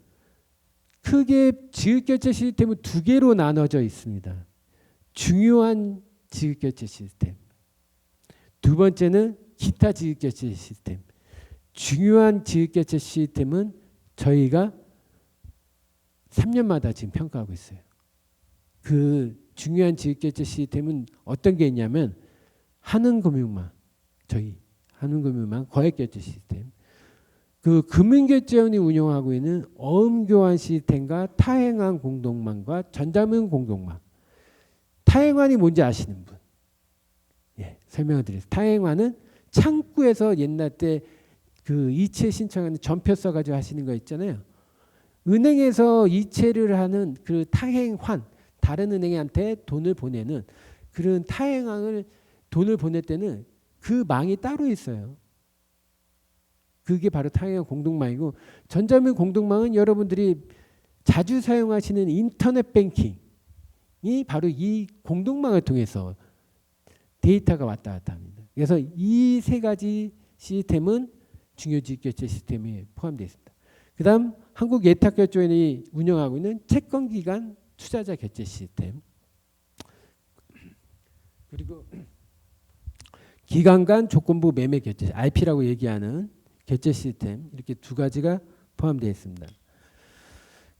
크게 지급결제 시스템은 두 개로 나눠져 있습니다. 중요한 지급결제 시스템. 두 번째는 기타 지급결제 시스템. 중요한 지급결제 시스템은 저희가 3년마다 지금 평가하고 있어요. 그 중요한 지급결제 시스템은 어떤 게 있냐면 한은금융망, 저희 한은금융망 거액결제 시스템, 그 금융결제원이 운영하고 있는 어음교환 시스템과 타행환 공동망과 전자문 공동망. 타행환이 뭔지 아시는 분? 예, 설명을 드리겠습니다. 타행환은 창구에서 옛날 때 그 이체 신청하는 전표 써가지고 하시는 거 있잖아요. 은행에서 이체를 하는 그 타행환, 다른 은행한테 돈을 보내는 그런 타행환을 돈을 보낼 때는 그 망이 따로 있어요. 그게 바로 타행환 공동망이고, 전자문 공동망은 여러분들이 자주 사용하시는 인터넷 뱅킹이 바로 이 공동망을 통해서 데이터가 왔다 갔다 합니다. 그래서 이 세 가지 시스템은 중요지급결제 시스템에 포함되어 있습니다. 그 다음 한국예탁결제원이 운영하고 있는 채권기간 투자자 결제 시스템, 그리고 기간 간 조건부 매매 결제, RP라고 얘기하는 결제 시스템, 이렇게 두 가지가 포함되어 있습니다.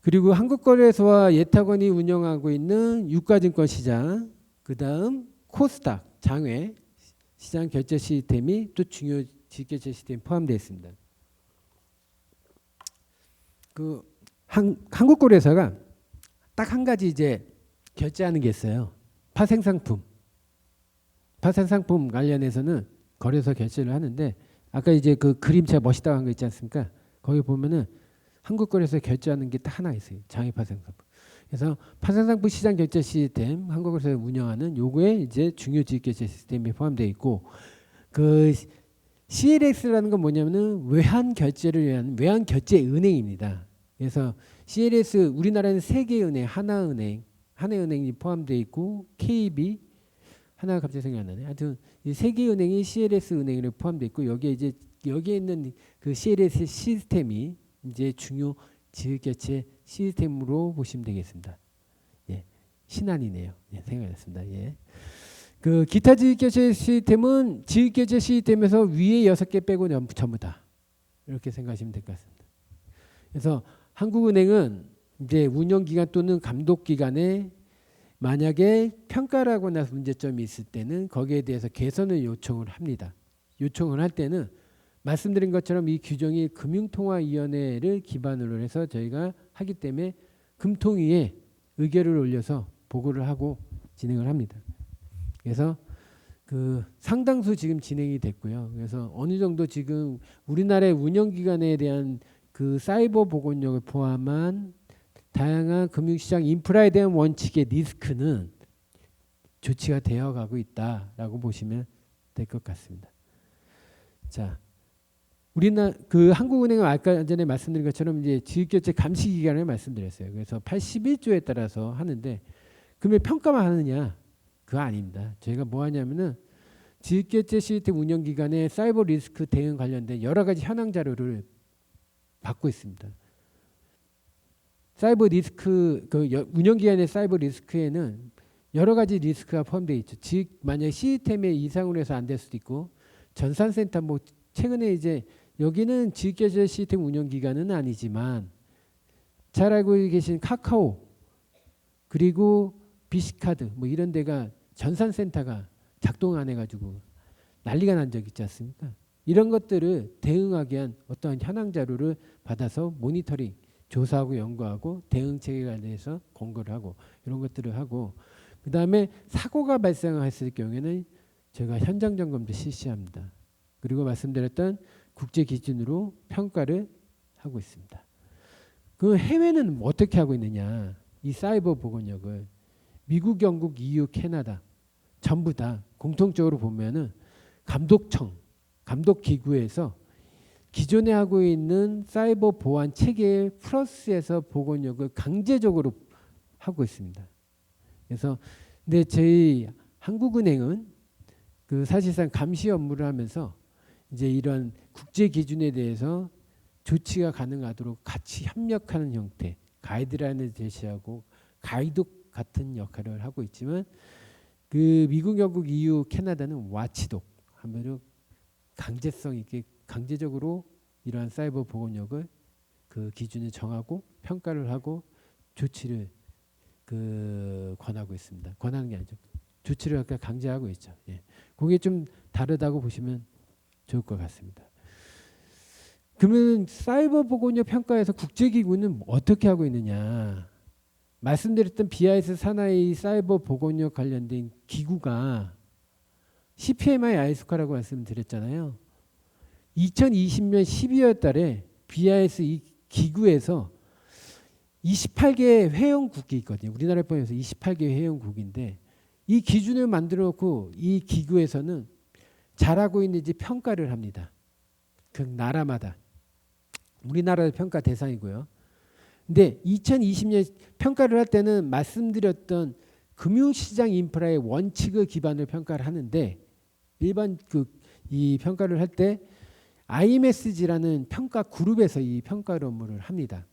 그리고 한국거래소와 예탁원이 운영하고 있는 유가증권 시장, 그 다음 코스닥 장외 시장 결제 시스템이 또 중요 지급결제 시스템에 포함되어 있습니다. 그 한국거래소가 딱 한 가지 이제 결제하는 게 있어요. 파생상품. 파생상품 관련해서는 거래소 결제를 하는데, 아까 이제 그 그림 제가 멋있다고 한 거 있지 않습니까? 거기 보면은 한국거래소 결제하는 게 딱 하나 있어요. 장외 파생상품. 그래서 파생상품 시장 결제 시스템 한국거래소에 운영하는 요거에 이제 중요 지급결제 시스템이 포함되어 있고, 그 CLS라는 건 뭐냐면은 외환 결제를 위한 외환 결제 은행입니다. 그래서 CLS 우리나라는 세 개의 은행, 하나은행이 포함되어 있고, KB 하나가 갑자기 생각이 안 나네. 하여튼 이 세 개의 은행이 CLS 은행으로 포함되어 있고, 여기에 있는 그 CLS 시스템이 이제 중요 지급결제 시스템으로 보시면 되겠습니다. 예, 신안이네요. 예, 생각이 났습니다. 예. 그 기타 지급결제 시스템은 지급결제 시스템에서 위에 6개 빼고 전부 다 이렇게 생각하시면 될 것 같습니다. 그래서 한국은행은 이제 운영기간 또는 감독기간에 만약에 평가를 하고 나서 문제점이 있을 때는 거기에 대해서 개선을 요청을 합니다. 요청을 할 때는 말씀드린 것처럼 이 규정이 금융통화위원회를 기반으로 해서 저희가 하기 때문에 금통위에 의결을 올려서 보고를 하고 진행을 합니다. 그래서 그 상당수 지금 진행이 됐고요. 그래서 어느 정도 지금 우리나라의 운영기관에 대한 그 사이버 보건력을 포함한 다양한 금융시장 인프라에 대한 원칙의 리스크는 조치가 되어가고 있다라고 보시면 될 것 같습니다. 자, 그 한국은행은 아까 전에 말씀드린 것처럼 이제 지급결제 감시 기간을 말씀드렸어요. 그래서 81조에 따라서 하는데, 그러면 평가만 하느냐? 그거 아닙니다. 저희가 뭐 하냐면은 지급결제 시스템 운영 기간에 사이버 리스크 대응 관련된 여러 가지 현황 자료를 받고 있습니다. 사이버 리스크 그 운영 기간의 사이버 리스크에는 여러 가지 리스크가 포함되어 있죠. 만약 시스템에 이상으로 해서 안 될 수도 있고, 전산센터 뭐 최근에 이제 여기는 지급결제 시스템 운영 기간은 아니지만 잘 알고 계신 카카오 그리고 비씨카드 뭐 이런 데가 전산센터가 작동 안 해가지고 난리가 난 적 있지 않습니까? 이런 것들을 대응하기 위한 어떠한 현황 자료를 받아서 모니터링, 조사하고 연구하고 대응책에 대해서 공고를 하고 이런 것들을 하고, 그 다음에 사고가 발생했을 경우에는 제가 현장 점검도 실시합니다. 그리고 말씀드렸던 국제 기준으로 평가를 하고 있습니다. 그 해외는 어떻게 하고 있느냐? 이 사이버 보건력을 미국, 영국, EU, 캐나다 전부 다 공통적으로 보면은 감독기구에서 기존에 하고 있는 사이버 보안 체계에 플러스해서 보건력을 강제적으로 하고 있습니다. 그래서 근데 저희 한국은행은 그 사실상 감시 업무를 하면서 이제 이런 국제 기준에 대해서 조치가 가능하도록 같이 협력하는 형태, 가이드라인을 제시하고 가이독 같은 역할을 하고 있지만 그 미국, 영국, EU, 캐나다는 와치독 하면은 강제성 있게 강제적으로 이러한 사이버 보건력을 그 기준을 정하고 평가를 하고 조치를 그 권하고 있습니다. 권하는 게 아니죠. 조치를 아까 강제하고 있죠. 예. 그게 좀 다르다고 보시면 좋을 것 같습니다. 그러면 사이버 보건력 평가에서 국제기구는 어떻게 하고 있느냐? 말씀드렸던 BIS 산하의 사이버 보건력 관련된 기구가 CPMI 아이스카라고 말씀드렸잖아요. 2020년 12월 달에 BIS 이 기구에서 28개 회원국이 있거든요. 우리나라에 포함해서 28개 회원국인데 이 기준을 만들어 놓고 이 기구에서는 잘하고 있는지 평가를 합니다. 그 나라마다. 우리나라의 평가 대상이고요. 근데 2020년 평가를 할 때는 말씀드렸던 금융시장 인프라의 원칙을 기반으로 평가를 하는데 일반 이 평가를 할 때 IMSG라는 평가 그룹에서 이 평가 업무를 합니다.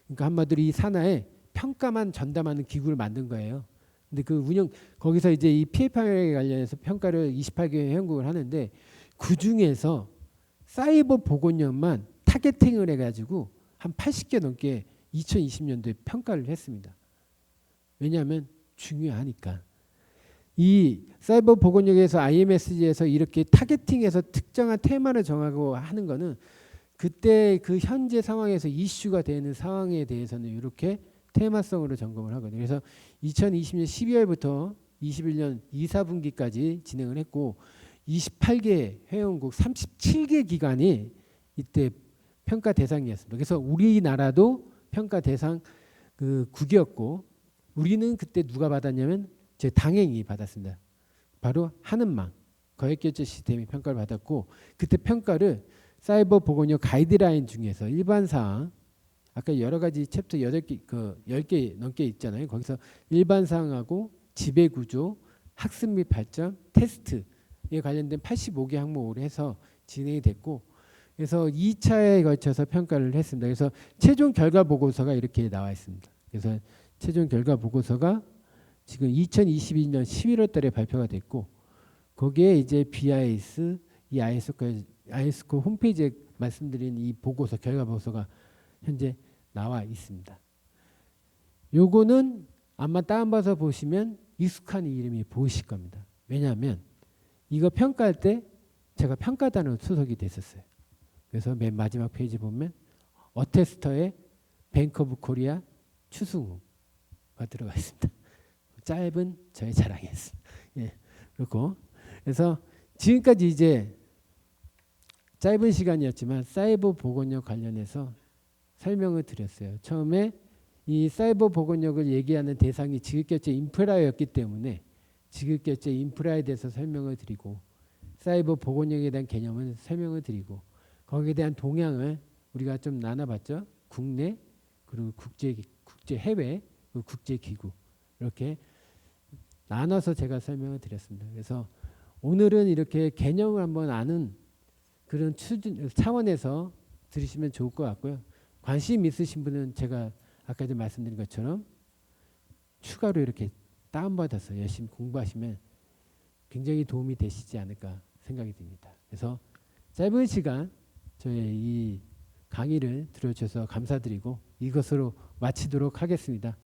그러니까 한마디로 이 산하에 평가만 전담하는 기구를 만든 거예요. 근데 그 거기서 이제 이 피해 판매에 관련해서 평가를 28개 회원국을 하는데 그 중에서 사이버 보건력만 타겟팅을 해가지고 한 80개 넘게 2020년도에 평가를 했습니다. 왜냐하면 중요하니까. 이 사이버 보건력에서 IMSG에서 이렇게 타겟팅해서 특정한 테마를 정하고 하는 거는 그때 그 현재 상황에서 이슈가 되는 상황에 대해서는 이렇게 테마성으로 점검을 하거든요. 그래서 2020년 12월부터 21년 2, 4분기까지 진행을 했고 28개 회원국 37개 기관이 이때 평가 대상이었습니다. 그래서 우리나라도 평가 대상 그 국이었고 우리는 그때 누가 받았냐면 제 당행이 받았습니다. 바로 하는망 거액결제 시스템이 평가를 받았고 그때 평가를 사이버 보건력 가이드라인 중에서 일반 사항 아까 여러 가지 챕터 8개 10개 넘게 있잖아요. 거기서 일반 사항하고 지배 구조, 학습 및 발전, 테스트에 관련된 85개 항목으로 해서 진행이 됐고 그래서 2차에 걸쳐서 평가를 했습니다. 그래서 최종 결과 보고서가 이렇게 나와 있습니다. 그래서 최종 결과 보고서가 지금 2022년 11월 달에 발표가 됐고 거기에 이제 BIS 이 아이스코 홈페이지에 말씀드린 이 보고서 결과 보고서가 현재 나와 있습니다. 요거는 아마 다운받아서 보시면 익숙한 이름이 보이실 겁니다. 왜냐하면 이거 평가할 때 제가 평가단으로 수석이 됐었어요. 그래서 맨 마지막 페이지 보면 어테스터의 뱅크 오브 코리아 추승우가 들어가 있습니다. 짧은 저의 자랑이었습니다. 예, 그렇고 그래서 지금까지 이제 짧은 시간이었지만 사이버 보건력 관련해서 설명을 드렸어요. 처음에 이 사이버 보건력을 얘기하는 대상이 지급결제 인프라였기 때문에 지급결제 인프라에 대해서 설명을 드리고 사이버 보건력에 대한 개념을 설명을 드리고 거기에 대한 동향을 우리가 좀 나눠봤죠. 국내 그리고 국제 해외 그리고 국제기구 이렇게 나눠서 제가 설명을 드렸습니다. 그래서 오늘은 이렇게 개념을 한번 아는 그런 차원에서 들으시면 좋을 것 같고요. 관심 있으신 분은 제가 아까 좀 말씀드린 것처럼 추가로 이렇게 다운받아서 열심히 공부하시면 굉장히 도움이 되시지 않을까 생각이 듭니다. 그래서 짧은 시간 저의 이 강의를 들어주셔서 감사드리고 이것으로 마치도록 하겠습니다.